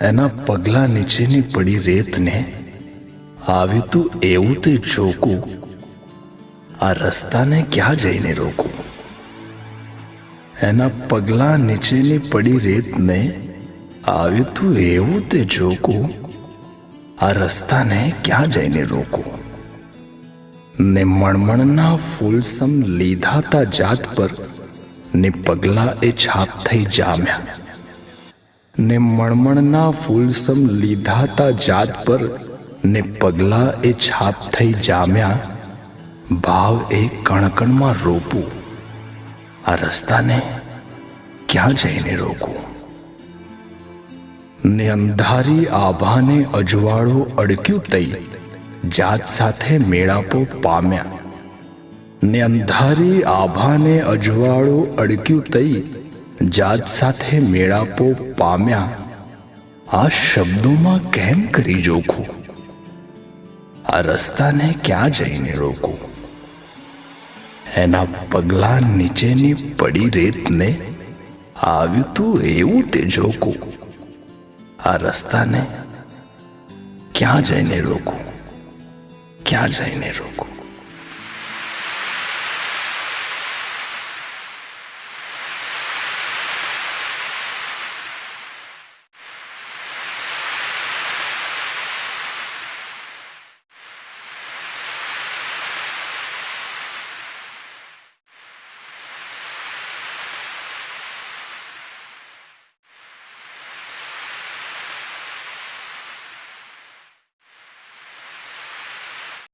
એના પગલા નીચેની પડી રેતને આવ્યું તું એવું તે જોકું, આ રસ્તાને ક્યાં જઈને રોકું? એના પગલા નીચેની પડી રેતને આવ્યું તું એવું તે જોકું, આ રસ્તાને ક્યાં જઈને રોકું? ને મણમણના ફૂલસમ લીધા તા જાત પર, ને પગલા એ છાપ થઈ જામ્યા. ને મણમણના ફૂલસમ લીધા તા જાત પર, ને પગલા એ છાપ થઈ જામ્યા. ભાવ એ કણકણમાં રોપું, આ રસ્તાને ક્યાં જઈને રોકું? ને અંધારી આભાને અજવાળું અડક્યું તઈ, જાત સાથે મેળાપો પામ્યા. ને અંધારી આભાને અજવાળું અડક્યું તઈ, જાત સાથે મેળાપો પામ્યા. આ શબ્દોમાં કેમ કરી જોખું? આ રસ્તાને ક્યાં જઈને રોકું? એના પગલા નીચેની પડી રેતને આવ્યું તું એવું તે જોકું, આ રસ્તાને ક્યાં જઈને રોકું? ક્યાં જઈને રોકું?